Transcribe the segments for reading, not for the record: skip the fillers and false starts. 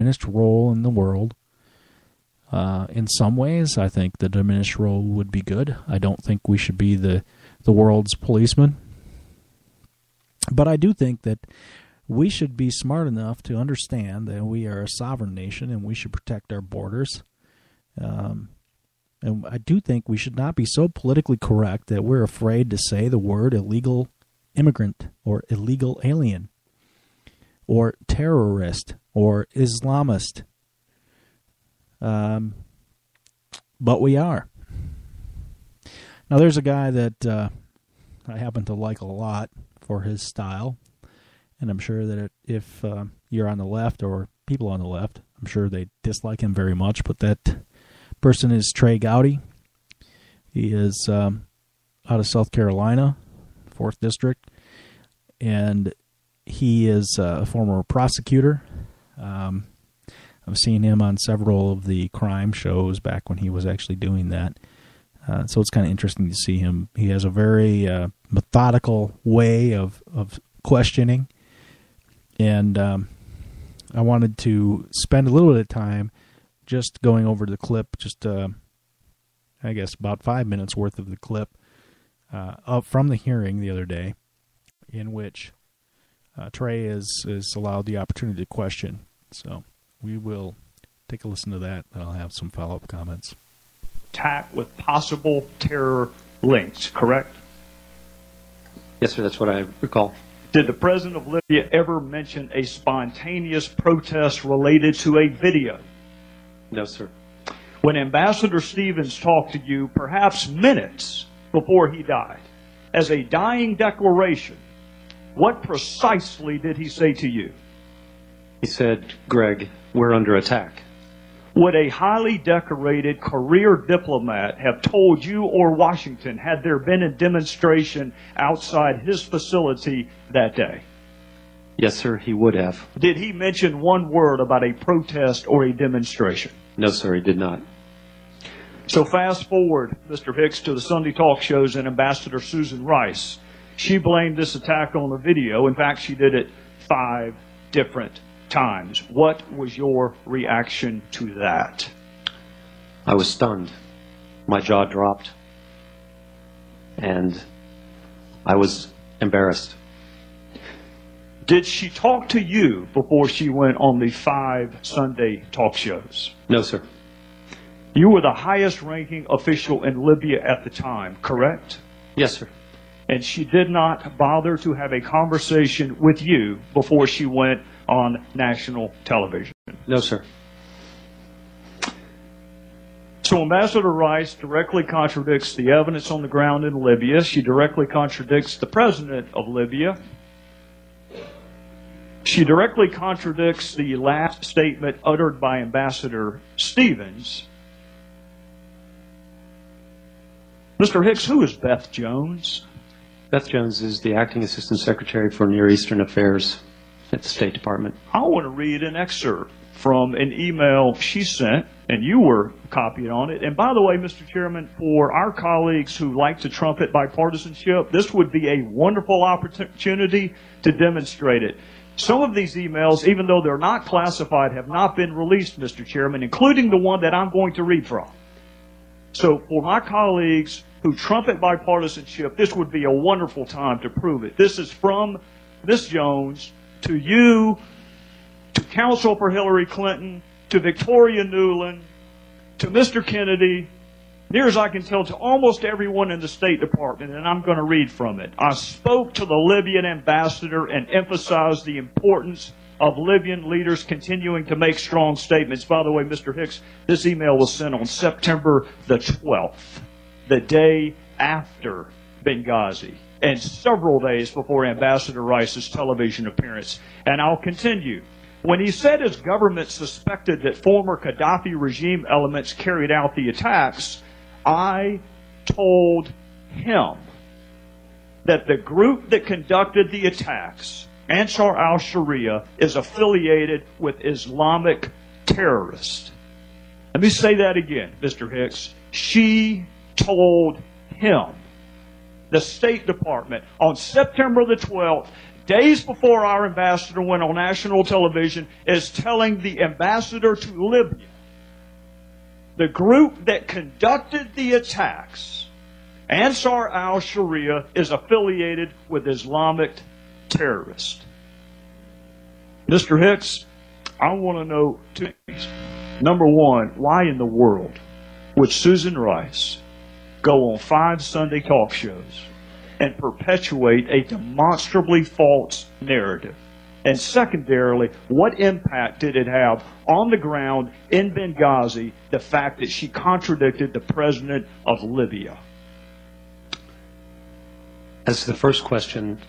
diminished role in the world. In some ways, I think the diminished role would be good. I don't think we should be the world's policeman. But I do think that we should be smart enough to understand that we are a sovereign nation and we should protect our borders. And I do think we should not be so politically correct that we're afraid to say the word illegal immigrant or illegal alien or terrorist or Islamist. But we are. Now, there's a guy that I happen to like a lot for his style, and I'm sure that if you're on the left or people on the left, I'm sure they dislike him very much, but that person is Trey Gowdy. He is out of South Carolina, 4th District, and he is a former prosecutor. I've seen him on several of the crime shows back when he was actually doing that. So it's kind of interesting to see him. He has a very methodical way of questioning. And I wanted to spend a little bit of time just going over the clip, just I guess about 5 minutes worth of the clip up from the hearing the other day, in which Trey is allowed the opportunity to question. So we will take a listen to that, and I'll have some follow-up comments. Attack with possible terror links, correct? Yes, sir, that's what I recall. Did the president of Libya ever mention a spontaneous protest related to a video? No, sir. When Ambassador Stevens talked to you, perhaps minutes before he died, as a dying declaration, what precisely did he say to you? He said, Greg, we're under attack. Would a highly decorated career diplomat have told you or Washington had there been a demonstration outside his facility that day? Yes, sir, he would have. Did he mention one word about a protest or a demonstration? No, sir, he did not. So fast forward, Mr. Hicks, to the Sunday talk shows and Ambassador Susan Rice. She blamed this attack on the video. In fact, she did it 5 different times. What was your reaction to that? I was stunned. My jaw dropped. And I was embarrassed. Did she talk to you before she went on the 5 Sunday talk shows? No, sir. You were the highest ranking official in Libya at the time, correct? Yes, sir. And she did not bother to have a conversation with you before she went on national television? No, sir. So Ambassador Rice directly contradicts the evidence on the ground in Libya. She directly contradicts the president of Libya. She directly contradicts the last statement uttered by Ambassador Stevens. Mr. Hicks, who is Beth Jones? Beth Jones is the Acting Assistant Secretary for Near Eastern Affairs at the State Department. I want to read an excerpt from an email she sent, and you were copied on it. And by the way, Mr. Chairman, for our colleagues who like to trumpet bipartisanship, this would be a wonderful opportunity to demonstrate it. Some of these emails, even though they're not classified, have not been released, Mr. Chairman, including the one that I'm going to read from. So for my colleagues who trumpet bipartisanship, this would be a wonderful time to prove it. This is from Ms. Jones to you, to counsel for Hillary Clinton, to Victoria Nuland, to Mr. Kennedy, near as I can tell, to almost everyone in the State Department, and I'm going to read from it. I spoke to the Libyan ambassador and emphasized the importance of Libyan leaders continuing to make strong statements. By the way, Mr. Hicks, this email was sent on September the 12th, the day after Benghazi, and several days before Ambassador Rice's television appearance. And I'll continue. When he said his government suspected that former Gaddafi regime elements carried out the attacks, I told him that the group that conducted the attacks, Ansar al-Sharia, is affiliated with Islamic terrorists. Let me say that again, Mr. Hicks. She told him, the State Department, on September the 12th, days before our ambassador went on national television, is telling the ambassador to Libya, the group that conducted the attacks, Ansar al-Sharia, is affiliated with Islamic terrorists. Mr. Hicks, I want to know two things. Number one, why in the world would Susan Rice go on 5 Sunday talk shows and perpetuate a demonstrably false narrative? And secondarily, what impact did it have on the ground in Benghazi, the fact that she contradicted the president of Libya? As to the first question,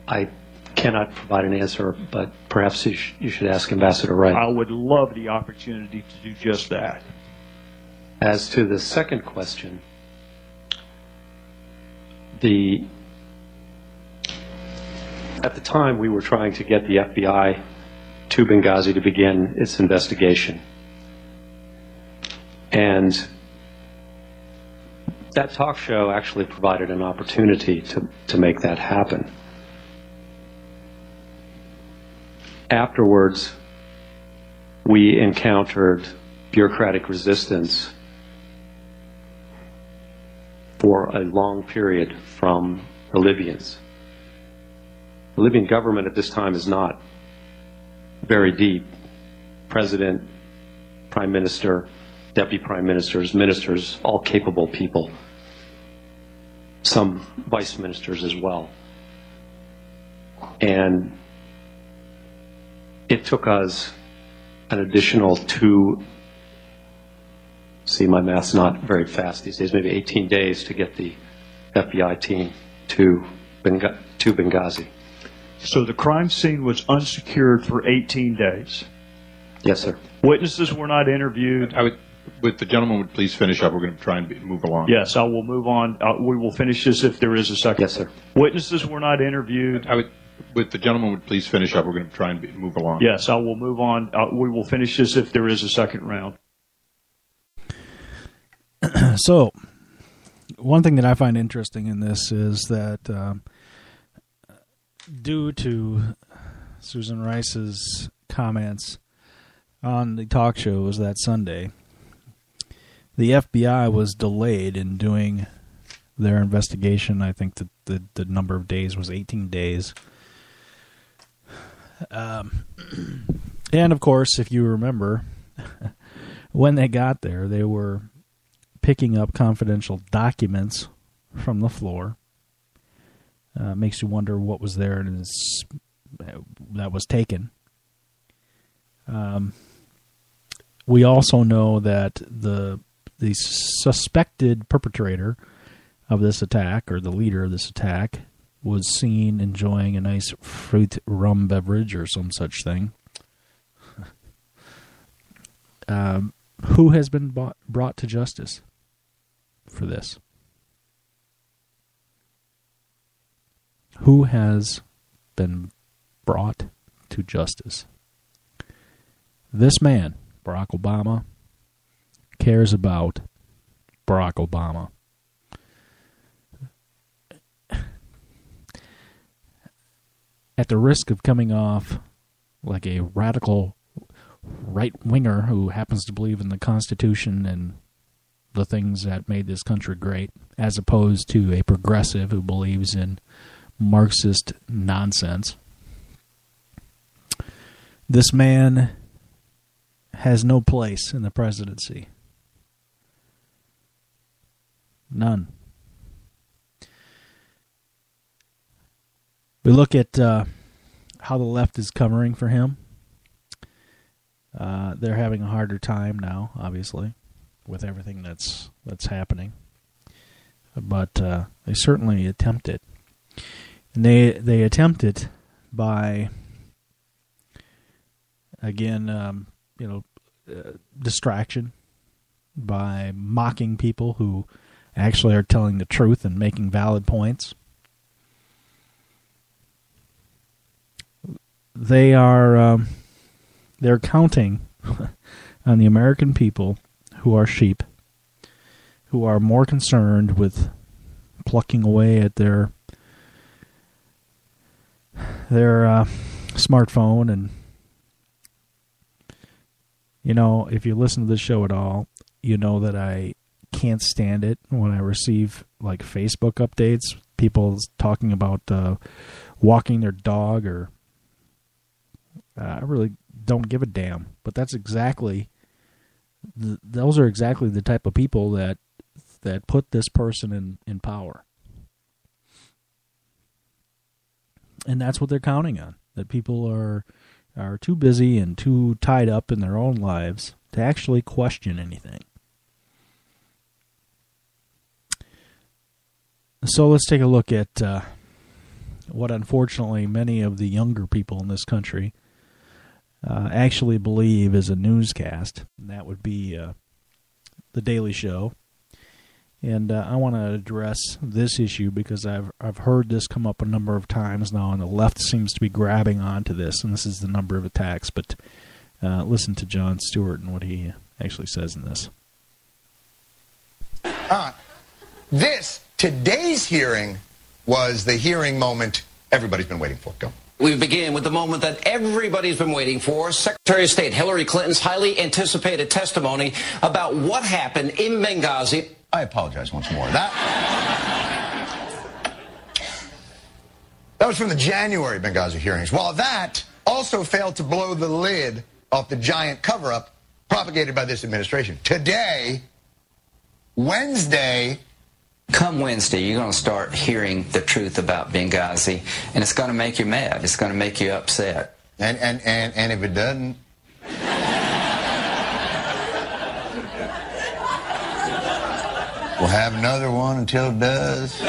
I cannot provide an answer, but perhaps you should ask Ambassador Wright. I would love the opportunity to do just that. As to the second question, at the time we were trying to get the FBI to Benghazi to begin its investigation. And that talk show actually provided an opportunity to make that happen. Afterwards, we encountered bureaucratic resistance for a long period from the Libyans. The Libyan government at this time is not very deep. President, Prime Minister, Deputy Prime Ministers, ministers, all capable people. Some vice ministers as well. And it took us an additional my math's not very fast these days, maybe 18 days to get the FBI team to Benghazi. So the crime scene was unsecured for 18 days? Yes, sir. Witnesses were not interviewed? Would the gentleman would please finish up? We're going to try and move along. Yes, I will move on. We will finish this if there is a second. Yes, sir. Witnesses were not interviewed? Would the gentleman would please finish up? We're going to try and move along. Yes, I will move on. We will finish this if there is a second round. So, one thing that I find interesting in this is that due to Susan Rice's comments on the talk shows that Sunday, the FBI was delayed in doing their investigation. I think that the number of days was 18 days. And, of course, if you remember, when they got there, they were picking up confidential documents from the floor. Makes you wonder what was there and that was taken. We also know that the suspected perpetrator of this attack, or the leader of this attack, was seen enjoying a nice fruit rum beverage or some such thing. Who has been brought to justice for this? Who has been brought to justice? This man, Barack Obama, cares about Barack Obama. At the risk of coming off like a radical right-winger who happens to believe in the Constitution and the things that made this country great, as opposed to a progressive who believes in Marxist nonsense, this man has no place in the presidency. None. We look at how the left is covering for him. They're having a harder time now, obviously, with everything that's happening. But they certainly attempt it. And they attempt it by, again, distraction, by mocking people who actually are telling the truth and making valid points. They're counting on the American people who are sheep, who are more concerned with plucking away at their their smartphone. And, you know, if you listen to this show at all, you know that I can't stand it when I receive, like, Facebook updates, people talking about walking their dog, or I really don't give a damn. But that's exactly, those are exactly the type of people that put this person in power. And that's what they're counting on, that people are too busy and too tied up in their own lives to actually question anything. So let's take a look at what, unfortunately, many of the younger people in this country actually believe is a newscast, and that would be The Daily Show. And I want to address this issue because I've heard this come up a number of times now, and the left seems to be grabbing onto this, and this is the number of attacks. But listen to Jon Stewart and what he actually says in this. Today's hearing was the hearing moment everybody's been waiting for. Go. We begin with the moment that everybody's been waiting for. Secretary of State Hillary Clinton's highly anticipated testimony about what happened in Benghazi. I apologize once more. That was from the January Benghazi hearings. While that also failed to blow the lid off the giant cover-up propagated by this administration. Today, Wednesday... Come Wednesday, you're going to start hearing the truth about Benghazi, and it's going to make you mad. It's going to make you upset. And if it doesn't... we'll have another one until it does.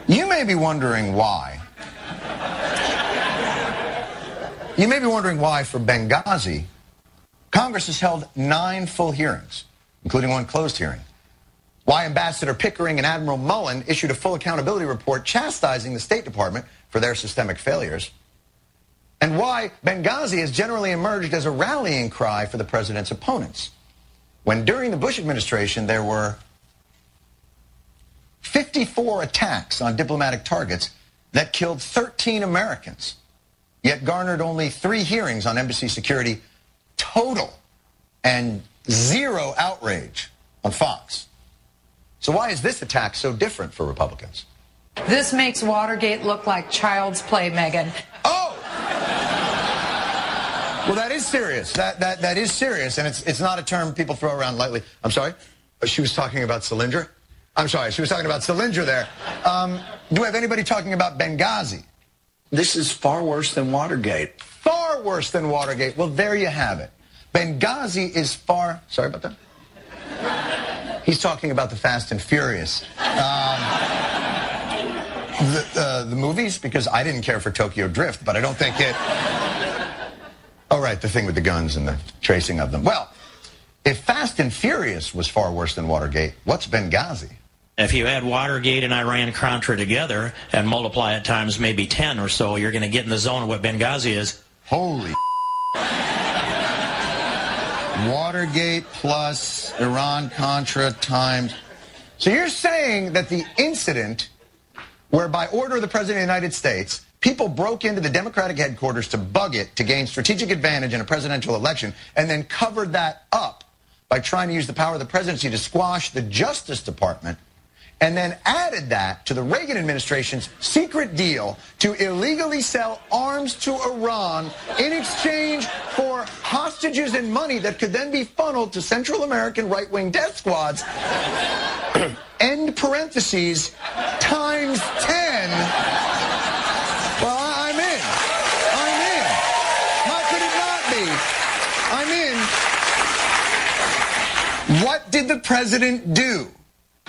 You may be wondering why. You may be wondering why, for Benghazi, Congress has held 9 full hearings, including one closed hearing. Why Ambassador Pickering and Admiral Mullen issued a full accountability report chastising the State Department for their systemic failures. And why Benghazi has generally emerged as a rallying cry for the president's opponents, when during the Bush administration there were 54 attacks on diplomatic targets that killed 13 Americans, yet garnered only 3 hearings on embassy security total and 0 outrage on Fox. So why is this attack so different for Republicans? This makes Watergate look like child's play, Megyn. Oh! Well, that is serious. That is serious, and it's not a term people throw around lightly. I'm sorry? She was talking about Cylinder? I'm sorry, she was talking about Cylinder there. Do we have anybody talking about Benghazi? This is far worse than Watergate. Far worse than Watergate. Well, there you have it. Benghazi is far... Sorry about that? He's talking about the Fast and Furious. The movies, because I didn't care for Tokyo Drift, but I don't think it... Oh, right, the thing with the guns and the tracing of them. Well, if Fast and Furious was far worse than Watergate, what's Benghazi? If you add Watergate and Iran-Contra together and multiply it times maybe 10 or so, you're going to get in the zone of what Benghazi is. Holy Watergate plus Iran-Contra times... So you're saying that the incident where, by order of the President of the United States, people broke into the Democratic headquarters to bug it to gain strategic advantage in a presidential election, and then covered that up by trying to use the power of the presidency to squash the Justice Department, and then added that to the Reagan administration's secret deal to illegally sell arms to Iran in exchange for hostages and money that could then be funneled to Central American right-wing death squads, end parentheses, times 10. Well, I'm in. I'm in. How could it not be? I'm in. What did the president do?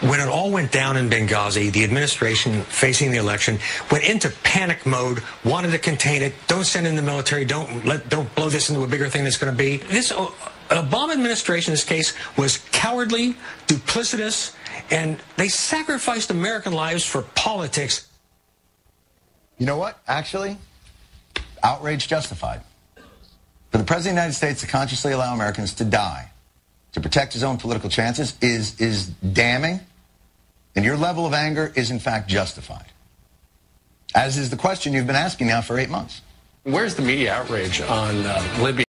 When it all went down in Benghazi, the administration facing the election went into panic mode, wanted to contain it, don't send in the military, don't blow this into a bigger thing that's going to be. This Obama administration in this case was cowardly, duplicitous, and they sacrificed American lives for politics. You know what? Actually, outrage justified. For the President of the United States to consciously allow Americans to die to protect his own political chances is damning, and your level of anger is in fact justified. As is the question you've been asking now for 8 months. Where's the media outrage on Libya?